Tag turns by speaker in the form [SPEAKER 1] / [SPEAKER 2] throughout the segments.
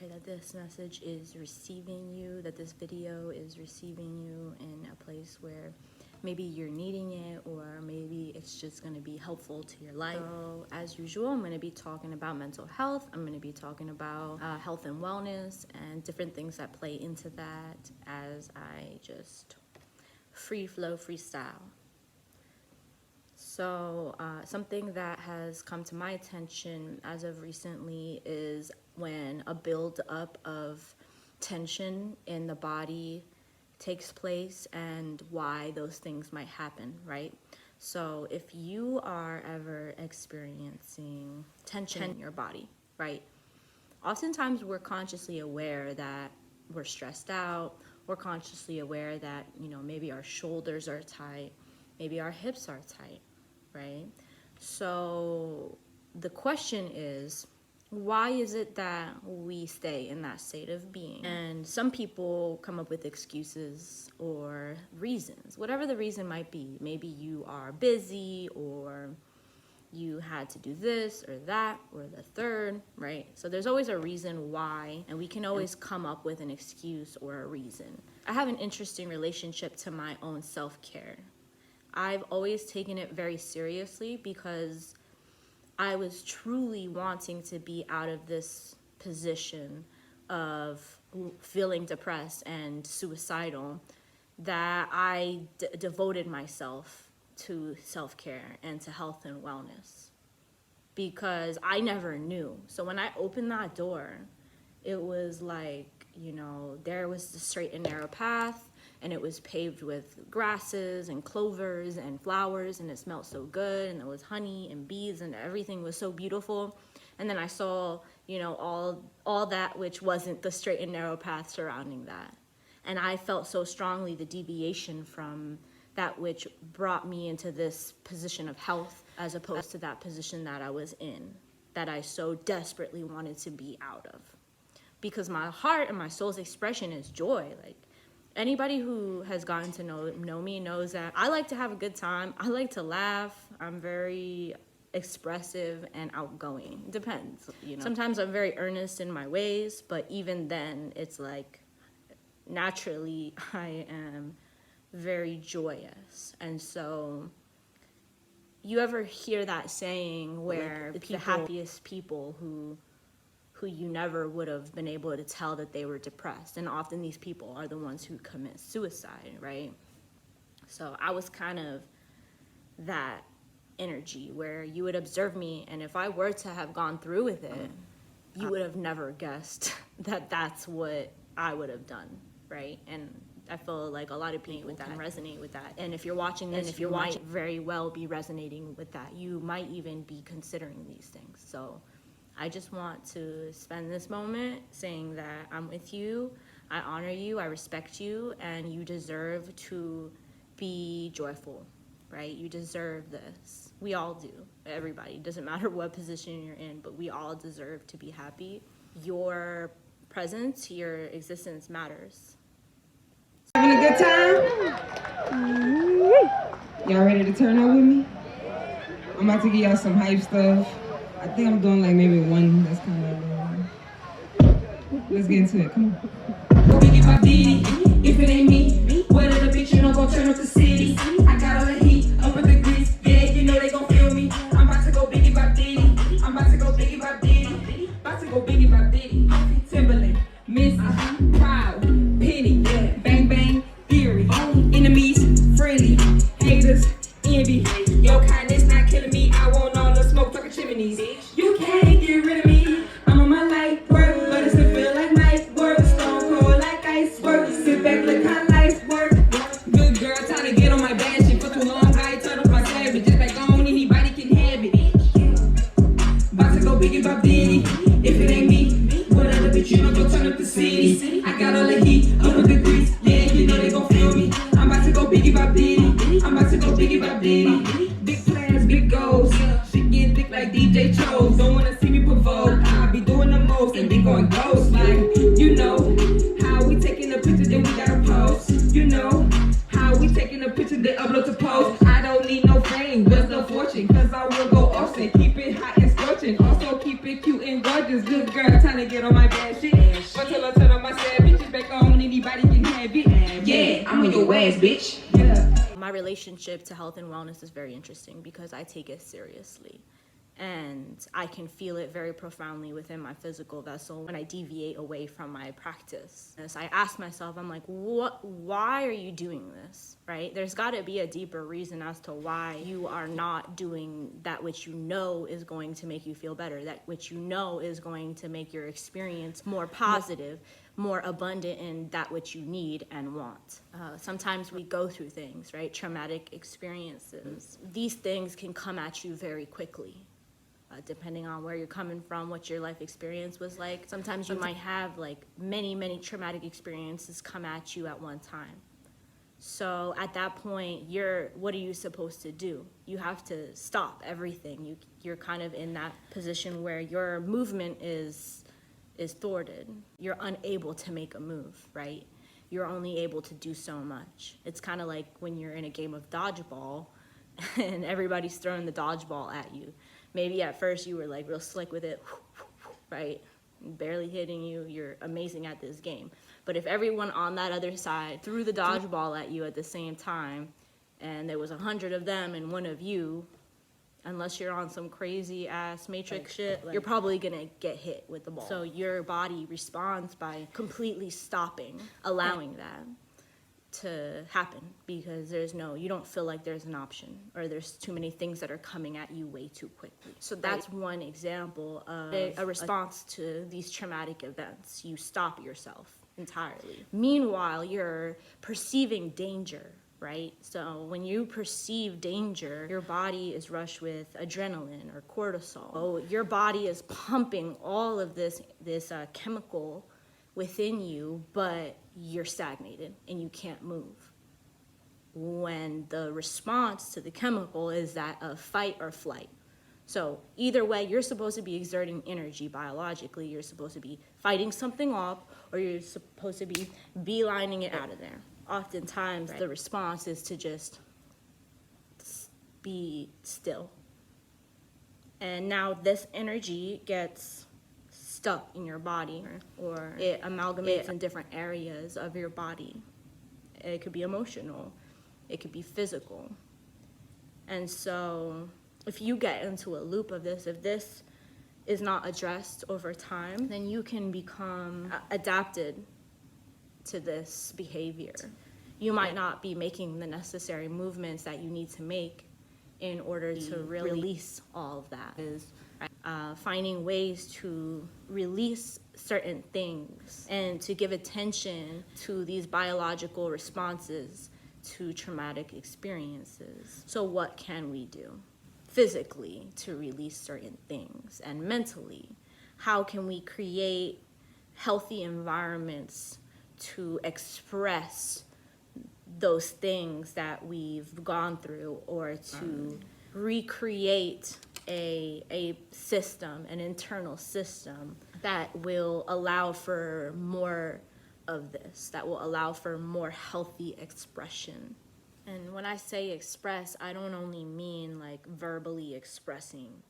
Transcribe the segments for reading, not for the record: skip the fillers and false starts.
[SPEAKER 1] pray that this message is receiving you, that this video is receiving you in a place where maybe you're needing it, or maybe it's just going to be helpful to your life. So as usual, I'm going to be talking about mental health. I'm going to be talking about health and wellness and different things that play into that as I just free flow, freestyle. So something that has come to my attention as of recently is when a build-up of tension in the body takes place and why those things might happen, right? So if you are ever experiencing tension in your body, right? Oftentimes we're consciously aware that we're stressed out. We're consciously aware that, maybe our shoulders are tight, maybe our hips are tight, right? So the question is, why is it that we stay in that state of being? And some people come up with excuses or reasons, whatever the reason might be. Maybe you are busy, or you had to do this or that or the third, right? So there's always a reason why, and we can always come up with an excuse or a reason. I have an interesting relationship to my own self-care. I've always taken it very seriously because I was truly wanting to be out of this position of feeling depressed and suicidal, that I devoted myself to self-care and to health and wellness because I never knew. So when I opened that door, it was like, there was the straight and narrow path, and it was paved with grasses and clovers and flowers, and it smelled so good, and there was honey and bees, and everything was so beautiful. And then I saw, all that which wasn't the straight and narrow path surrounding that. And I felt so strongly the deviation from that which brought me into this position of health as opposed to that position that I was in, that I so desperately wanted to be out of. Because my heart and my soul's expression is joy. Like, anybody who has gotten to know me knows that I like to have a good time. I like to laugh. I'm very expressive and outgoing. Depends, Sometimes I'm very earnest in my ways, but even then, it's like, naturally, I am very joyous. And so you ever hear that saying where it's the happiest people who you never would have been able to tell that they were depressed, and often these people are the ones who commit suicide, right? So I was kind of that energy where you would observe me, and if I were to have gone through with it, you would have never guessed that that's what I would have done, right? And I feel like a lot of people can resonate with that. And if you're watching this, you might very well be resonating with that. You might even be considering these things. So I just want to spend this moment saying that I'm with you, I honor you, I respect you, and you deserve to be joyful, right? You deserve this. We all do. Everybody. Doesn't matter what position you're in, but we all deserve to be happy. Your presence, your existence matters.
[SPEAKER 2] Having a good time? Y'all ready to turn up with me? I'm about to give y'all some hype stuff. I think I'm doing like maybe one that's kind of let's get into it. Come on.
[SPEAKER 3] Biggie my Diddy, if it ain't me, what other bitch you know gon' turn up the city? I got all the heat, up with the grease, yeah, they gon' feel me. I'm about to go Biggie by Diddy, I'm about to go Biggie by Diddy, about to go Biggie by Diddy. Timberland, Missy, Proud, Penny, Bang Bang, Theory, enemies, friendly, haters, envy. Your kindness not killing me, I want all the smoke talking chimneys. You can't get rid of me, I'm on my light work, but it still feel like night work. Stone cold like ice work, sit back look how life work. Good girl trying to get on my bad shit for too long, I turn off my savage, just like on anybody can have it. About to go Biggie by Diddy, if it ain't me, what other bitch you know gon' turn up the city? I got all the heat, up with the grease, yeah, they gon' feel me. I'm about to go Biggie by Diddy, I'm about to go Biggie by Diddy. Big plans, big goals, shit get thick like DJ Chose. Don't wanna see me provoke, I be doing the most and be going ghost. Like, how we taking a picture, then we gotta post. How we taking a picture, then upload to post. I don't need no fame, just no fortune, cause I will go often. Keep it hot and scorching, also keep it cute and gorgeous. Good girl, time to get on my bad shit. shit. Until I turn on my sad bitches back on, anybody can have it. Yeah, I'm on your ass, bitch. Yeah.
[SPEAKER 1] My relationship to health and wellness is very interesting because I take it seriously. And I can feel it very profoundly within my physical vessel when I deviate away from my practice. As I ask myself, I'm like, why are you doing this, right? There's got to be a deeper reason as to why you are not doing that which you know is going to make you feel better, that which you know is going to make your experience more positive, more abundant in that which you need and want. Sometimes we go through things, right? Traumatic experiences. These things can come at you very quickly. Depending on where you're coming from, what your life experience was like. Sometimes you might have like many traumatic experiences come at you at one time. So at that point, what are you supposed to do? You have to stop everything. You're kind of in that position where your movement is thwarted. You're unable to make a move, right? You're only able to do so much. It's kind of like when you're in a game of dodgeball and everybody's throwing the dodgeball at you. Maybe at first you were like real slick with it, right? Barely hitting you, you're amazing at this game. But if everyone on that other side threw the dodgeball at you at the same time, and there was 100 of them and one of you, unless you're on some crazy ass matrix shit, you're probably gonna get hit with the ball. So your body responds by completely stopping, allowing that to happen because you don't feel like there's an option or there's too many things that are coming at you way too quickly. So that's one example of a response to these traumatic events. You stop yourself entirely. Meanwhile, you're perceiving danger, right? So when you perceive danger, your body is rushed with adrenaline or cortisol. Oh, your body is pumping all of this chemical within you, but you're stagnated and you can't move. When the response to the chemical is that of fight or flight. So either way, you're supposed to be exerting energy biologically. You're supposed to be fighting something off, or you're supposed to be beelining it out of there. Oftentimes, the response is to just be still. And now this energy gets stuck in your body, or it amalgamates in different areas of your body. It could be emotional, it could be physical. And so if you get into a loop of this, if this is not addressed over time, then you can become adapted to this behavior. You might not be making the necessary movements that you need to make in order to release all of that. Finding ways to release certain things and to give attention to these biological responses to traumatic experiences. So what can we do physically to release certain things? And mentally, how can we create healthy environments to express those things that we've gone through, or to recreate a system, an internal system that will allow for more of this, that will allow for more healthy expression. And when I say express, I don't only mean like verbally expressing,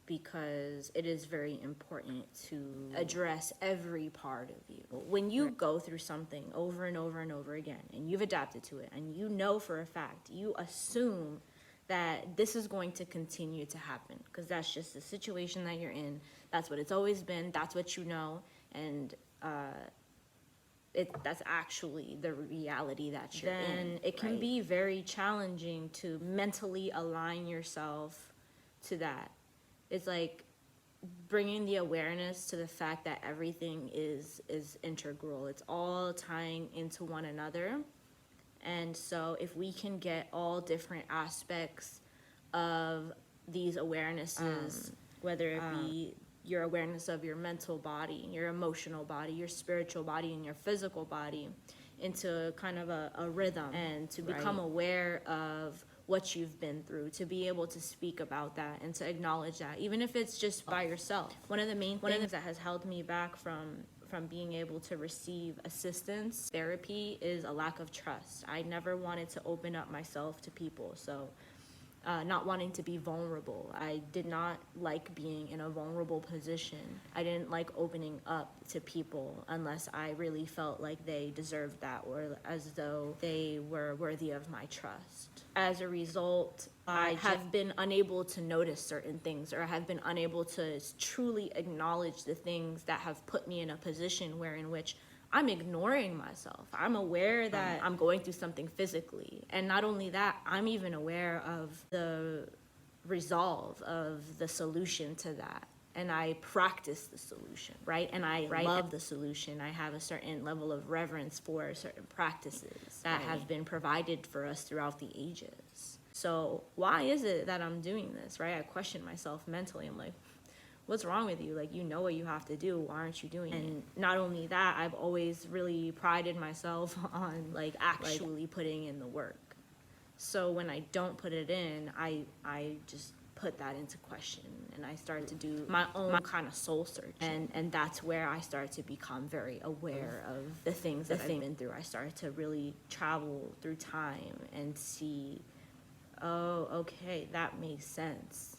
[SPEAKER 1] because it is very important to address every part of you. When you go through something over and over and over again, and you've adapted to it, and you know for a fact, you assume that this is going to continue to happen because that's just the situation that you're in. That's what it's always been. That's what you know. And that's actually the reality that you're in. Then it can be very challenging to mentally align yourself to that. It's like bringing the awareness to the fact that everything is integral. It's all tying into one another. And so if we can get all different aspects of these awarenesses, whether it be your awareness of your mental body, your emotional body, your spiritual body, and your physical body, into kind of a rhythm, and to become aware of what you've been through, to be able to speak about that and to acknowledge that, even if it's just by yourself. One of the main things that has held me back from being able to receive assistance, therapy, is a lack of trust. I never wanted to open up myself to people. So not wanting to be vulnerable. I did not like being in a vulnerable position. I didn't like opening up to people unless I really felt like they deserved that or as though they were worthy of my trust. As a result, I have been unable to notice certain things, or have been unable to truly acknowledge the things that have put me in a position in which I'm ignoring myself. I'm aware that I'm going through something physically. And not only that, I'm even aware of the resolve of the solution to that. And I practice the solution, right? And I love the solution. I have a certain level of reverence for certain practices that have been provided for us throughout the ages. So why is it that I'm doing this, right? I question myself mentally. I'm like, what's wrong with you? Like, you know what you have to do. Why aren't you doing it? And not only that, I've always really prided myself on like actually putting in the work. So when I don't put it in, I just put that into question, and I started to do my own kind of soul search. And that's where I started to become very aware of the things that I've been through. I started to really travel through time and see, oh, okay, that makes sense.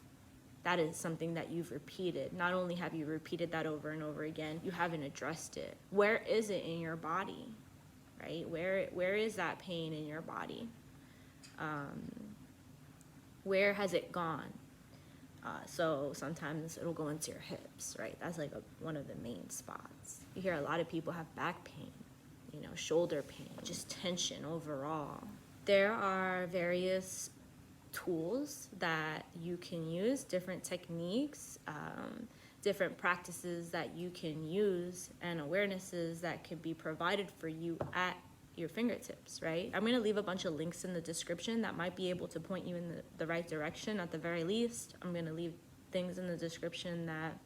[SPEAKER 1] That is something that you've repeated. Not only have you repeated that over and over again, you haven't addressed it. Where is it in your body, right? Where is that pain in your body? Where has it gone? So sometimes it'll go into your hips, right? That's like one of the main spots. You hear a lot of people have back pain, shoulder pain, just tension overall. There are various tools that you can use, different techniques, different practices that you can use, and awarenesses that can be provided for you at your fingertips, right? I'm going to leave a bunch of links in the description that might be able to point you in the right direction at the very least. I'm going to leave things in the description that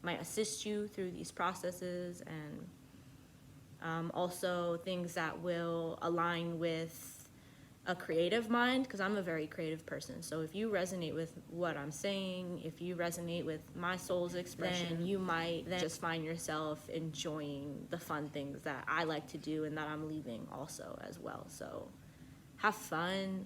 [SPEAKER 1] might assist you through these processes, and also things that will align with a creative mind, because I'm a very creative person. So if you resonate with what I'm saying, if you resonate with my soul's expression, then you might then just find yourself enjoying the fun things that I like to do and that I'm leaving also as well. So have fun.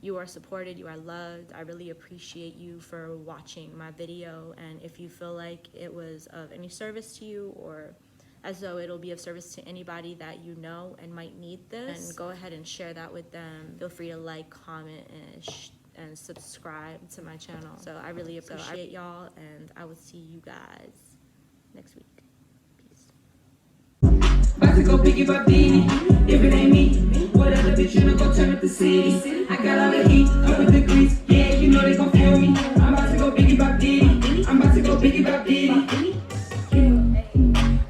[SPEAKER 1] You are supported, you are loved. I really appreciate you for watching my video, and if you feel like it was of any service to you, or as though it'll be of service to anybody that you know and might need this, and go ahead and share that with them. Feel free to like, comment, and subscribe to my channel. So I really appreciate y'all, and I will see you guys next week. Peace.
[SPEAKER 3] About to go biggie by Beanie. If it ain't me, what other bitch you know go turn up the city? I got all the heat, up with the grease. Yeah, you know they gon' feel me. I'm about to go biggie by Beanie. I'm about to go biggie by Beanie.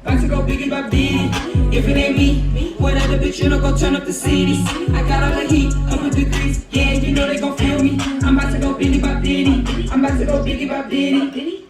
[SPEAKER 3] About to go biggie by Beanie. If it ain't me, what other bitch you know go turn up the city? I got all the heat, up with the grease. Yeah, you know they gon' feel me. I'm about to go biggie by Beanie. I'm about to go biggie by Beanie.